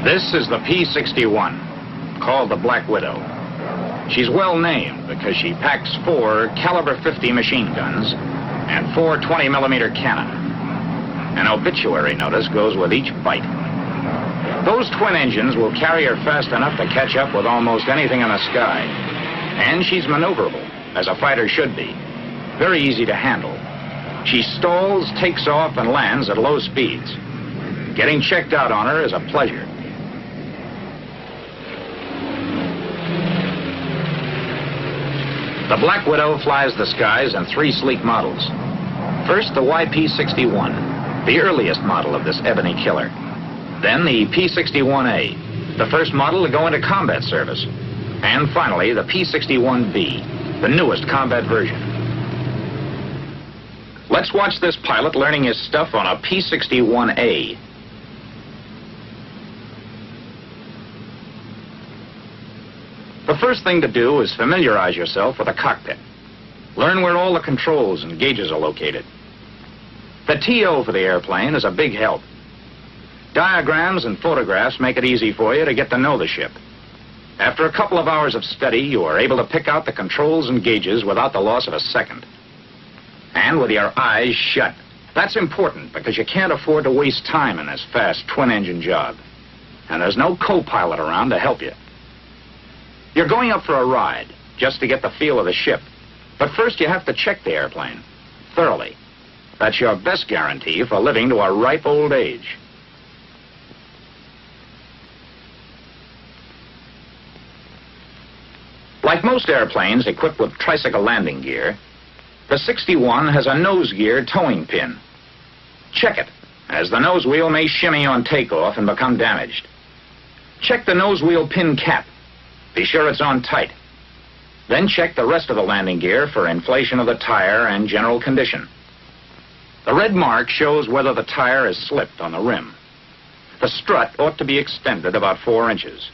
This is the P-61, called the Black Widow. She's well named because she packs 4 caliber 50 machine guns and 4 20-millimeter cannon. An obituary notice goes with each bite. Those twin engines will carry her fast enough to catch up with almost anything in the sky. And she's maneuverable, as a fighter should be. Very easy to handle. She stalls, takes off, and lands at low speeds. Getting checked out on her is a pleasure. The Black Widow flies the skies in 3 sleek models. First, the YP-61, the earliest model of this ebony killer. Then the P-61A, the first model to go into combat service. And finally, the P-61B, the newest combat version. Let's watch this pilot learning his stuff on a P-61A. The first thing to do is familiarize yourself with the cockpit. Learn where all the controls and gauges are located. The TO for the airplane is a big help. Diagrams and photographs make it easy for you to get to know the ship. After a couple of hours of study, you are able to pick out the controls and gauges without the loss of a second. And with your eyes shut. That's important because you can't afford to waste time in this fast twin-engine job. And there's no co-pilot around to help you. You're going up for a ride, just to get the feel of the ship. But first you have to check the airplane, thoroughly. That's your best guarantee for living to a ripe old age. Like most airplanes equipped with tricycle landing gear, the 61 has a nose gear towing pin. Check it, as the nose wheel may shimmy on takeoff and become damaged. Check the nose wheel pin cap. Be sure it's on tight. Then check the rest of the landing gear for inflation of the tire and general condition. The red mark shows whether the tire is slipped on the rim. The strut ought to be extended about 4 inches.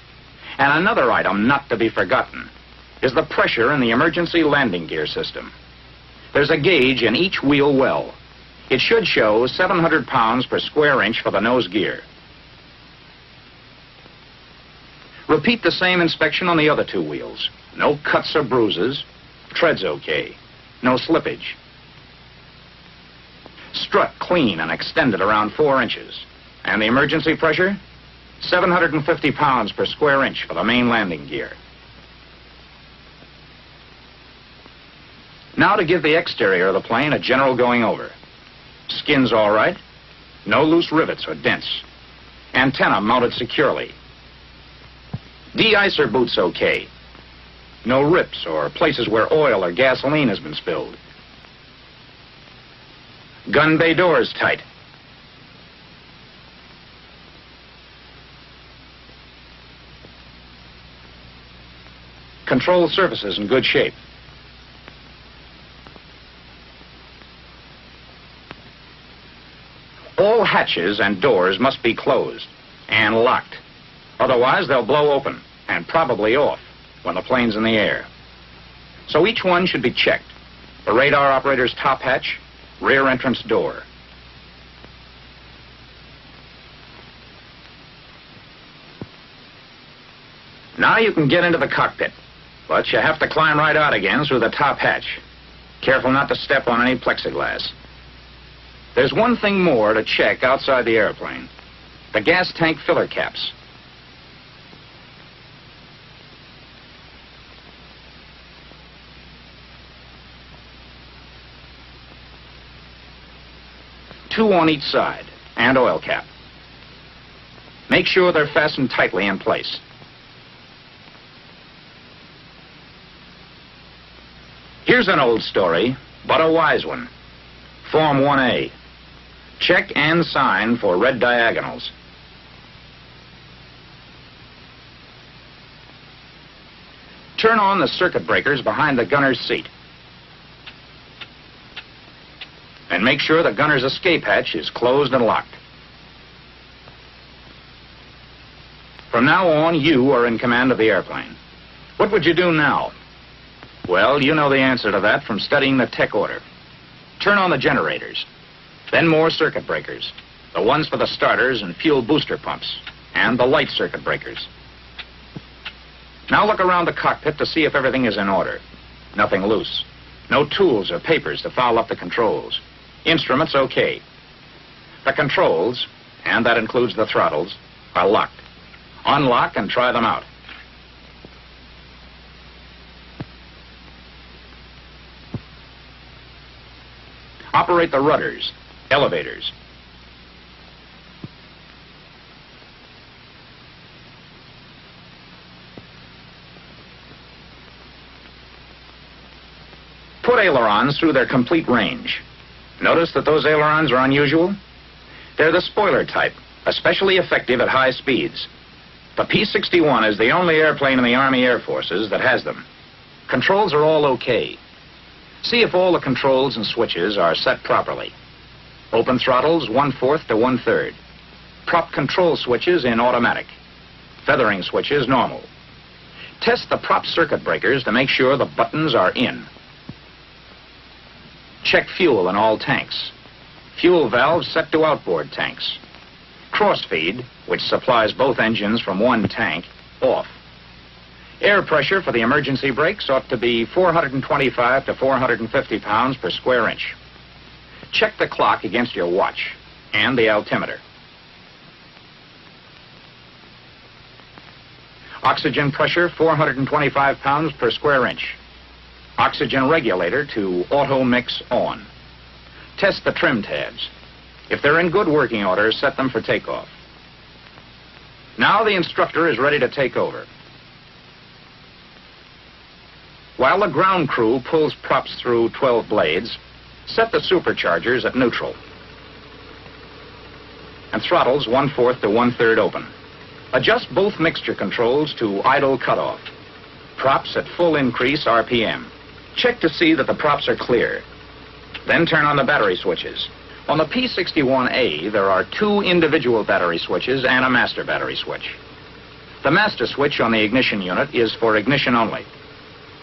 And another item not to be forgotten is the pressure in the emergency landing gear system. There's a gauge in each wheel well. It should show 700 pounds per square inch for the nose gear. Repeat the same inspection on the other 2 wheels. No cuts or bruises. Tread's okay. No slippage. Strut clean and extended around 4 inches. And the emergency pressure? 750 pounds per square inch for the main landing gear. Now to give the exterior of the plane a general going over. Skin's all right. No loose rivets or dents. Antenna mounted securely. De-icer boots okay. No rips or places where oil or gasoline has been spilled. Gun bay doors tight. Control surfaces in good shape. All hatches and doors must be closed and locked. Otherwise, they'll blow open and probably off when the plane's in the air. So each one should be checked. The radar operator's top hatch, rear entrance door. Now you can get into the cockpit, but you have to climb right out again through the top hatch. Careful not to step on any plexiglass. There's one thing more to check outside the airplane. The gas tank filler caps. Two on each side, and oil cap. Make sure they're fastened tightly in place. Here's an old story, but a wise one. Form 1A. Check and sign for red diagonals. Turn on the circuit breakers behind the gunner's seat. And make sure the gunner's escape hatch is closed and locked. From now on, you are in command of the airplane. What would you do now? Well, you know the answer to that from studying the tech order. Turn on the generators, then more circuit breakers, the ones for the starters and fuel booster pumps, and the light circuit breakers. Now look around the cockpit to see if everything is in order. Nothing loose. No tools or papers to foul up the controls. Instruments okay. The controls, and that includes the throttles, are locked. Unlock and try them out. Operate the rudders, elevators. Put ailerons through their complete range. Notice that those ailerons are unusual? They're the spoiler type, especially effective at high speeds. The P-61 is the only airplane in the Army Air Forces that has them. Controls are all okay. See if all the controls and switches are set properly. Open throttles 1/4 to 1/3. Prop control switches in automatic. Feathering switches normal. Test the prop circuit breakers to make sure the buttons are in. Check fuel in all tanks. Fuel valves set to outboard tanks. Crossfeed, which supplies both engines from one tank, off. Air pressure for the emergency brakes ought to be 425 to 450 pounds per square inch. Check the clock against your watch and the altimeter. Oxygen pressure 425 pounds per square inch. Oxygen regulator to auto mix on. Test the trim tabs. If they're in good working order, set them for takeoff. Now the instructor is ready to take over. While the ground crew pulls props through 12 blades, set the superchargers at neutral. And throttles 1/4 to 1/3 open. Adjust both mixture controls to idle cutoff. Props at full increase RPM. Check to see that the props are clear. Then turn on the battery switches. On the P-61A, there are 2 individual battery switches and a master battery switch. The master switch on the ignition unit is for ignition only.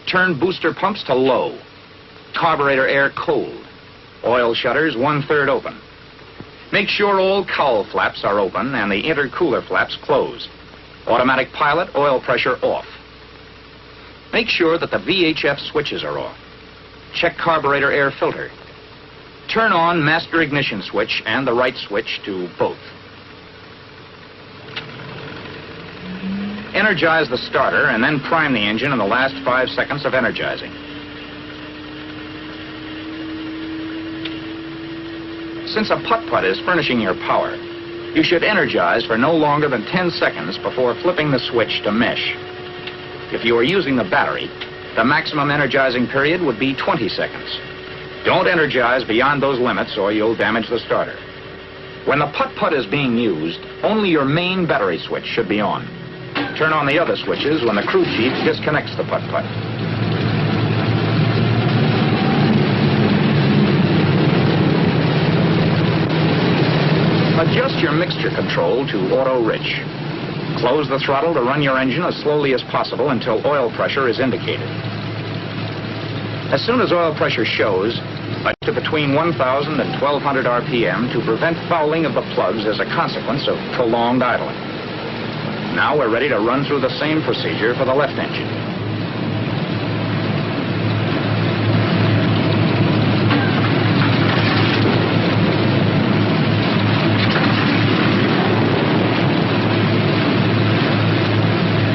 Turn booster pumps to low. Carburetor air cold. Oil shutters 1/3 open. Make sure all cowl flaps are open and the intercooler flaps closed. Automatic pilot oil pressure off. Make sure that the VHF switches are off. Check carburetor air filter. Turn on master ignition switch and the right switch to both. Energize the starter and then prime the engine in the last 5 seconds of energizing. Since a putt-putt is furnishing your power, you should energize for no longer than 10 seconds before flipping the switch to mesh. If you are using the battery, the maximum energizing period would be 20 seconds. Don't energize beyond those limits or you'll damage the starter. When the putt-putt is being used, only your main battery switch should be on. Turn on the other switches when the crew chief disconnects the putt-putt. Adjust your mixture control to auto-rich. Close the throttle to run your engine as slowly as possible until oil pressure is indicated. As soon as oil pressure shows, adjust to between 1,000 and 1,200 RPM to prevent fouling of the plugs as a consequence of prolonged idling. Now we're ready to run through the same procedure for the left engine.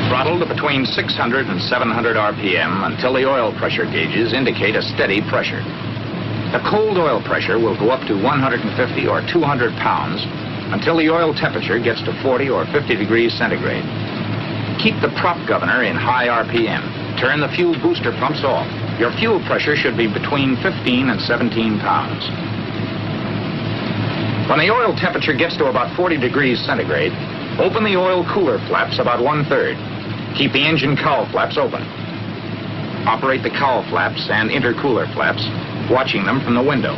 Throttle to between 600 and 700 RPM until the oil pressure gauges indicate a steady pressure. The cold oil pressure will go up to 150 or 200 pounds until the oil temperature gets to 40 or 50 degrees centigrade. Keep the prop governor in high RPM. Turn the fuel booster pumps off. Your fuel pressure should be between 15 and 17 pounds. When the oil temperature gets to about 40 degrees centigrade, open the oil cooler flaps about 1/3. Keep the engine cowl flaps open. Operate the cowl flaps and intercooler flaps, watching them from the window.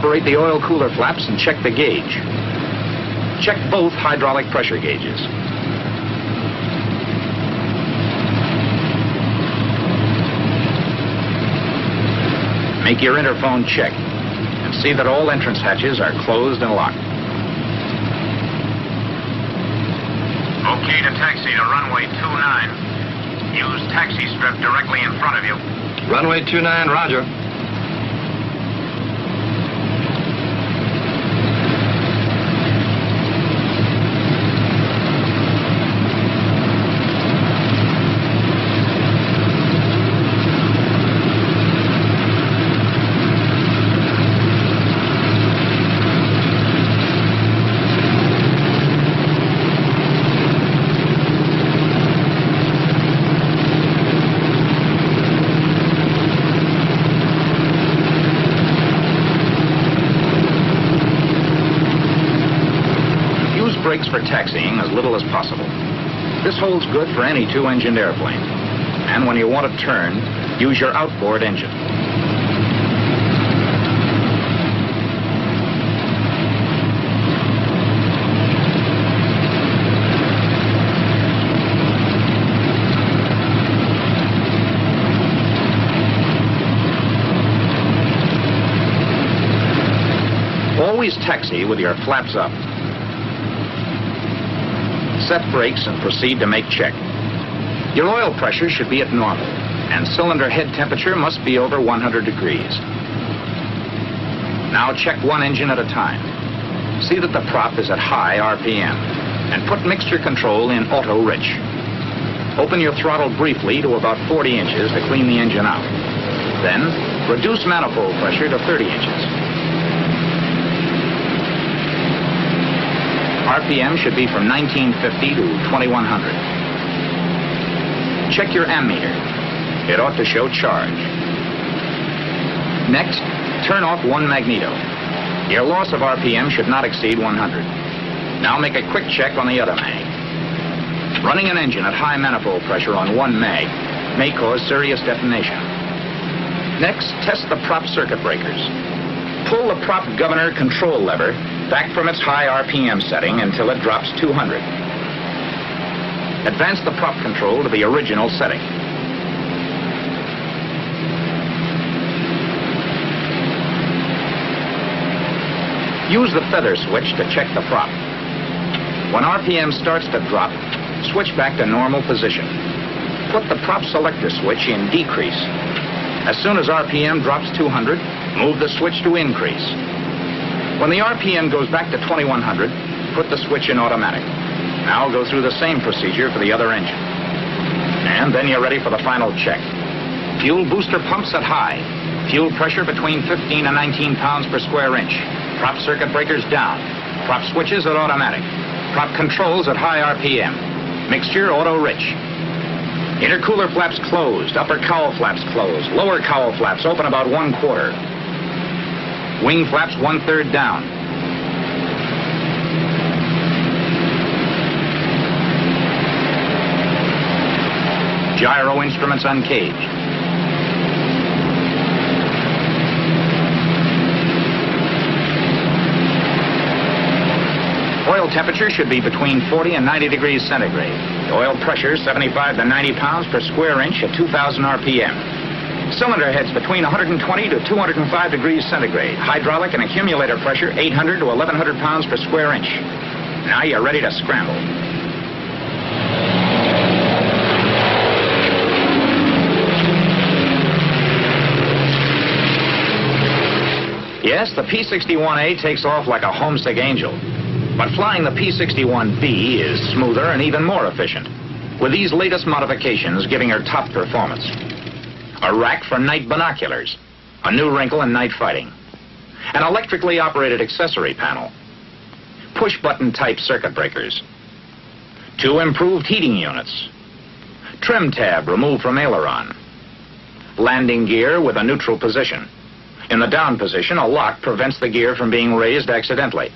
Operate the oil cooler flaps and check the gauge. Check both hydraulic pressure gauges. Make your interphone check and see that all entrance hatches are closed and locked. Okay to taxi to runway 29. Use taxi strip directly in front of you. Runway 29, roger. Brakes for taxiing as little as possible. This holds good for any two-engined airplane. And when you want to turn, use your outboard engine. Always taxi with your flaps up. Set brakes and proceed to make check. Your oil pressure should be at normal, and cylinder head temperature must be over 100 degrees. Now check one engine at a time. See that the prop is at high RPM, and put mixture control in auto rich. Open your throttle briefly to about 40 inches to clean the engine out. Then, reduce manifold pressure to 30 inches. RPM should be from 1950 to 2100. Check your ammeter. It ought to show charge. Next, turn off one magneto. Your loss of RPM should not exceed 100. Now make a quick check on the other mag. Running an engine at high manifold pressure on one mag may cause serious detonation. Next, test the prop circuit breakers. Pull the prop governor control lever back from its high RPM setting until it drops 200. Advance the prop control to the original setting. Use the feather switch to check the prop. When RPM starts to drop, switch back to normal position. Put the prop selector switch in decrease. As soon as RPM drops 200, move the switch to increase. When the RPM goes back to 2100, put the switch in automatic. Now go through the same procedure for the other engine. And then you're ready for the final check. Fuel booster pumps at high. Fuel pressure between 15 and 19 pounds per square inch. Prop circuit breakers down. Prop switches at automatic. Prop controls at high RPM. Mixture auto rich. Intercooler flaps closed. Upper cowl flaps closed. Lower cowl flaps open about 1/4. Wing flaps 1/3 down. Gyro instruments uncaged. Oil temperature should be between 40 and 90 degrees centigrade. Oil pressure 75 to 90 pounds per square inch at 2,000 RPM. Cylinder heads between 120 to 205 degrees centigrade. Hydraulic and accumulator pressure 800 to 1,100 pounds per square inch. Now you're ready to scramble. Yes, the P-61A takes off like a homesick angel. But flying the P-61B is smoother and even more efficient, with these latest modifications giving her top performance. A rack for night binoculars, a new wrinkle in night fighting, an electrically operated accessory panel, push-button type circuit breakers, 2 improved heating units, trim tab removed from aileron, landing gear with a neutral position. In the down position, a lock prevents the gear from being raised accidentally.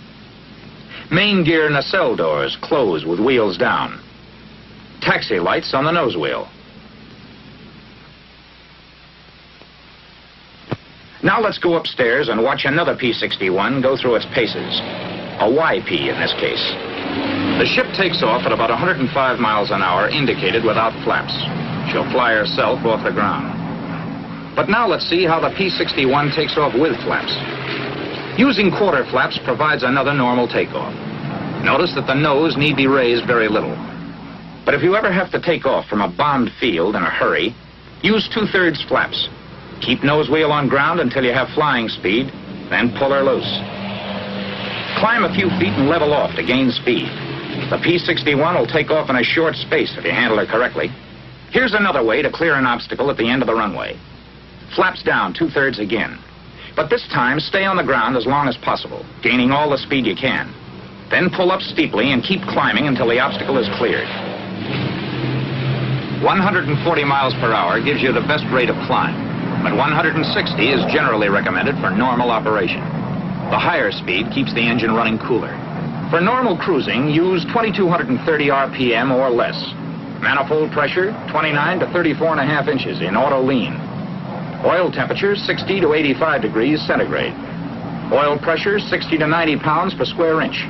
Main gear nacelle doors close with wheels down. Taxi lights on the nose wheel. Now let's go upstairs and watch another P-61 go through its paces. A YP in this case. The ship takes off at about 105 miles an hour, indicated without flaps. She'll fly herself off the ground. But now let's see how the P-61 takes off with flaps. Using quarter flaps provides another normal takeoff. Notice that the nose need be raised very little. But if you ever have to take off from a bombed field in a hurry, use 2/3 flaps. Keep nose wheel on ground until you have flying speed, then pull her loose. Climb a few feet and level off to gain speed. The P-61 will take off in a short space if you handle her correctly. Here's another way to clear an obstacle at the end of the runway. Flaps down 2/3 again. But this time, stay on the ground as long as possible, gaining all the speed you can. Then pull up steeply and keep climbing until the obstacle is cleared. 140 miles per hour gives you the best rate of climb, but 160 is generally recommended for normal operation. The higher speed keeps the engine running cooler. For normal cruising, use 2230 RPM or less. Manifold pressure, 29 to 34.5 inches in auto lean. Oil temperature, 60 to 85 degrees centigrade. Oil pressure, 60 to 90 pounds per square inch.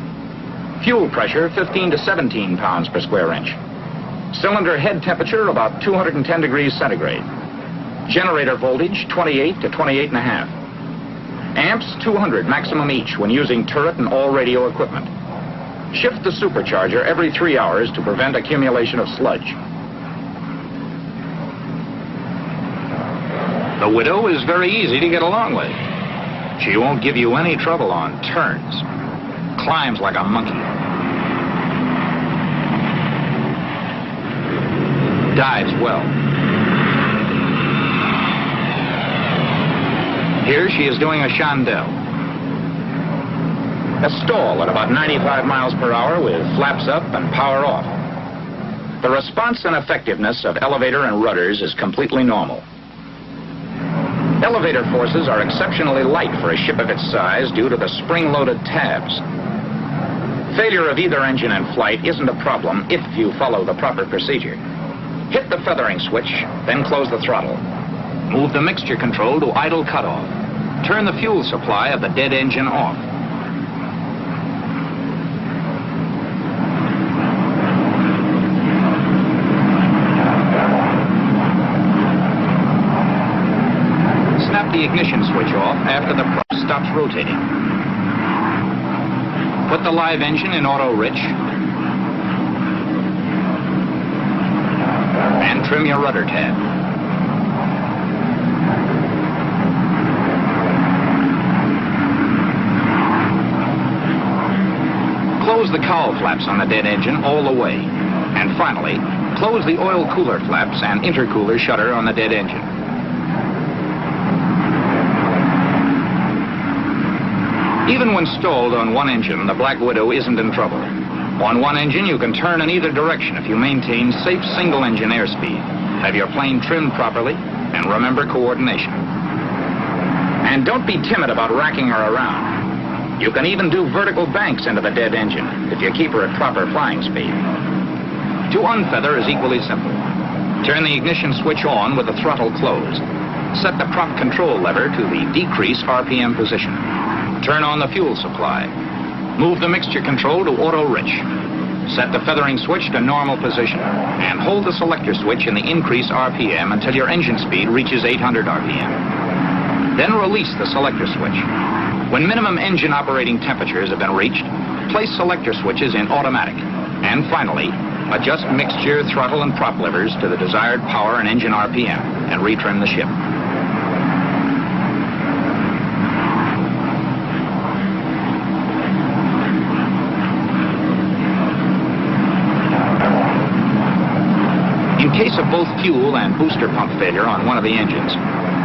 Fuel pressure, 15 to 17 pounds per square inch. Cylinder head temperature, about 210 degrees centigrade. Generator voltage, 28 to 28.5. Amps, 200 maximum each when using turret and all radio equipment. Shift the supercharger every 3 hours to prevent accumulation of sludge. The Widow is very easy to get along with. She won't give you any trouble on turns. Climbs like a monkey. Dives well. Here she is doing a chandelle. A stall at about 95 miles per hour with flaps up and power off. The response and effectiveness of elevator and rudders is completely normal. Elevator forces are exceptionally light for a ship of its size due to the spring-loaded tabs. Failure of either engine in flight isn't a problem if you follow the proper procedure. Hit the feathering switch, then close the throttle. Move the mixture control to idle cutoff. Turn the fuel supply of the dead engine off. Snap the ignition switch off after the prop stops rotating. Put the live engine in auto rich. And trim your rudder tab. Close the cowl flaps on the dead engine all the way. And finally, close the oil cooler flaps and intercooler shutter on the dead engine. Even when stalled on one engine, the Black Widow isn't in trouble. On one engine, you can turn in either direction if you maintain safe single-engine airspeed, have your plane trimmed properly, and remember coordination. And don't be timid about racking her around. You can even do vertical banks into the dead engine if you keep her at proper flying speed. To unfeather is equally simple. Turn the ignition switch on with the throttle closed. Set the prop control lever to the decrease RPM position. Turn on the fuel supply. Move the mixture control to auto rich. Set the feathering switch to normal position and hold the selector switch in the increase RPM until your engine speed reaches 800 RPM. Then release the selector switch. When minimum engine operating temperatures have been reached, place selector switches in automatic. And finally, adjust mixture, throttle, and prop levers to the desired power and engine RPM and retrim the ship. In case of both fuel and booster pump failure on one of the engines,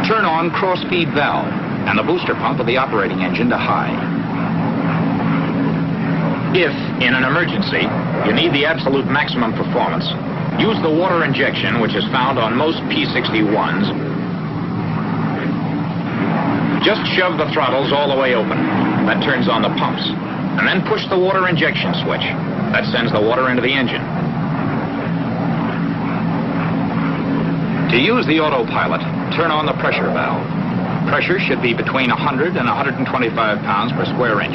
turn on cross-feed valve and the booster pump of the operating engine to high. If, in an emergency, you need the absolute maximum performance, use the water injection, which is found on most P-61s. Just shove the throttles all the way open. That turns on the pumps. And then push the water injection switch. That sends the water into the engine. To use the autopilot, turn on the pressure valve. Pressure should be between 100 and 125 pounds per square inch.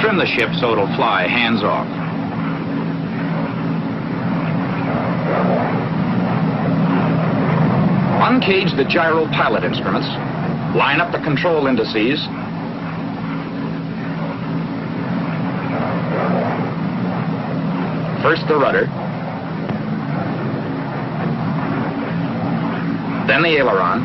Trim the ship so it'll fly hands off. Uncage the gyro pilot instruments. Line up the control indices. First the rudder. Then the aileron.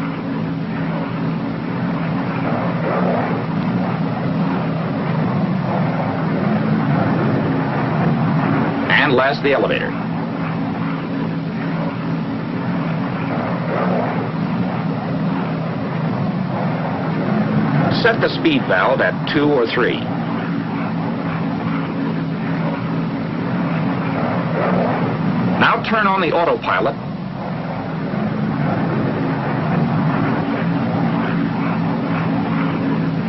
And last the elevator. Set the speed valve at 2 or 3. Now turn on the autopilot.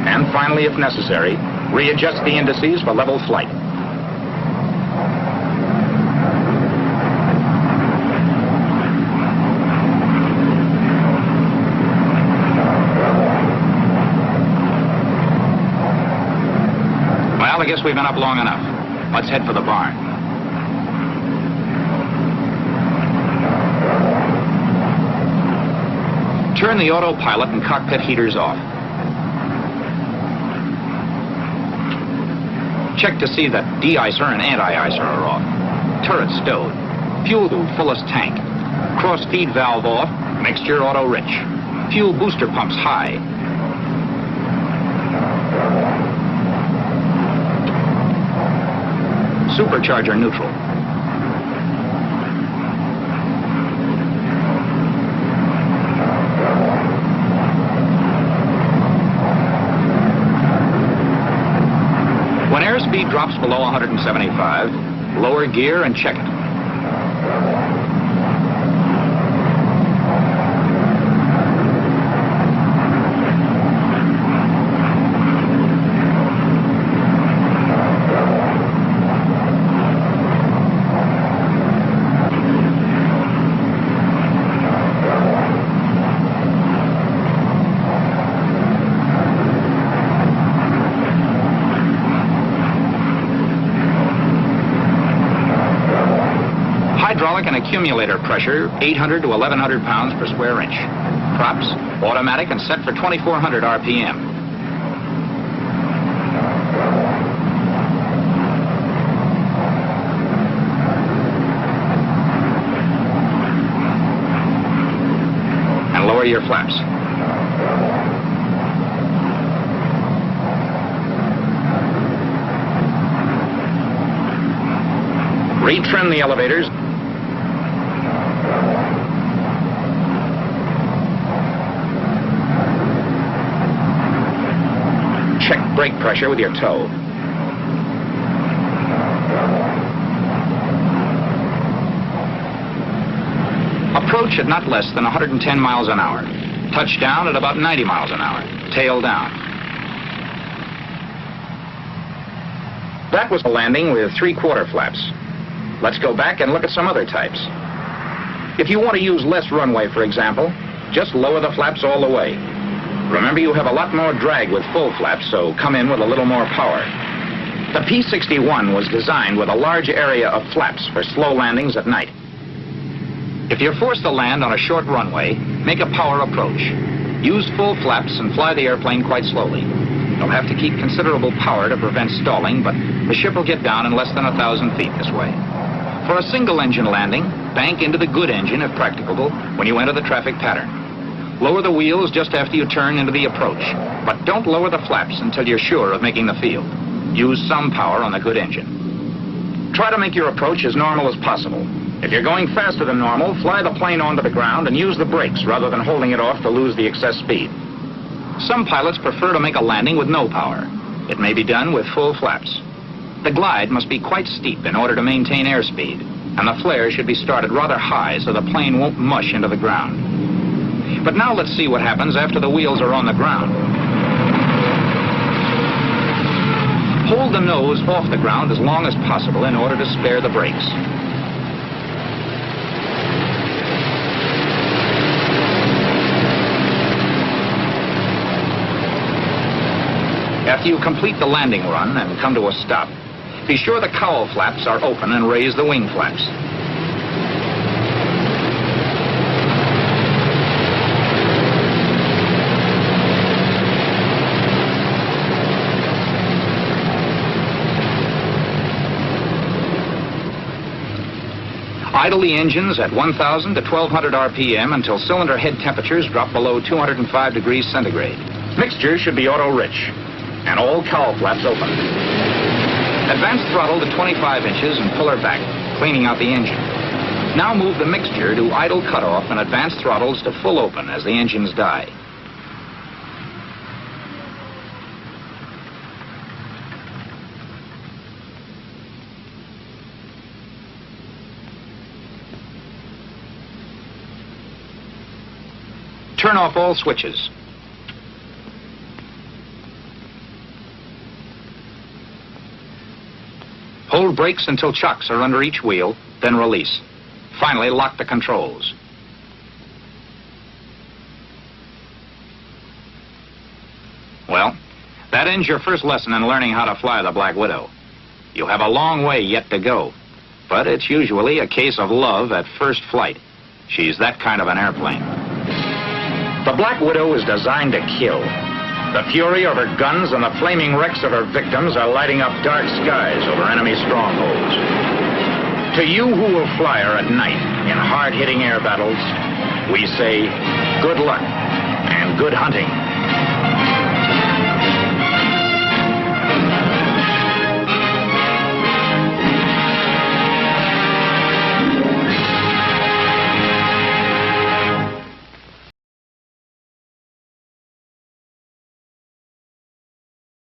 And finally, if necessary, readjust the indices for level flight. Well, I guess we've been up long enough. Let's head for the barn. Turn the autopilot and cockpit heaters off. Check to see that de-icer and anti-icer are off. Turret stowed. Fuel fullest tank. Cross feed valve off. Mixture auto rich. Fuel booster pumps high. Supercharger neutral. When airspeed drops below 175, lower gear and check it. Hydraulic and accumulator pressure, 800 to 1,100 pounds per square inch. Props, automatic and set for 2,400 RPM. And lower your flaps. Retrim the elevators. Check brake pressure with your toe. Approach at not less than 110 miles an hour. Touchdown at about 90 miles an hour. Tail down. That was a landing with 3/4 flaps. Let's go back and look at some other types. If you want to use less runway, for example, just lower the flaps all the way. Remember, you have a lot more drag with full flaps, so come in with a little more power. The P-61 was designed with a large area of flaps for slow landings at night. If you're forced to land on a short runway, make a power approach. Use full flaps and fly the airplane quite slowly. You'll have to keep considerable power to prevent stalling, but the ship will get down in less than 1,000 feet this way. For a single-engine landing, bank into the good engine if practicable when you enter the traffic pattern. Lower the wheels just after you turn into the approach, but don't lower the flaps until you're sure of making the field. Use some power on the good engine. Try to make your approach as normal as possible. If you're going faster than normal, fly the plane onto the ground and use the brakes rather than holding it off to lose the excess speed. Some pilots prefer to make a landing with no power. It may be done with full flaps. The glide must be quite steep in order to maintain airspeed, and the flare should be started rather high so the plane won't mush into the ground. But now let's see what happens after the wheels are on the ground. Hold the nose off the ground as long as possible in order to spare the brakes. After you complete the landing run and come to a stop, be sure the cowl flaps are open and raise the wing flaps. Idle the engines at 1,000 to 1,200 RPM until cylinder head temperatures drop below 205 degrees centigrade. Mixture should be auto-rich, and all cowl flaps open. Advance throttle to 25 inches and pull her back, cleaning out the engine. Now move the mixture to idle cutoff and advance throttles to full open as the engines die. Turn off all switches. Hold brakes until chocks are under each wheel, then release. Finally, lock the controls. Well, that ends your first lesson in learning how to fly the Black Widow. You have a long way yet to go, but it's usually a case of love at first flight. She's that kind of an airplane. The Black Widow is designed to kill. The fury of her guns and the flaming wrecks of her victims are lighting up dark skies over enemy strongholds. To you who will fly her at night in hard-hitting air battles, we say good luck and good hunting.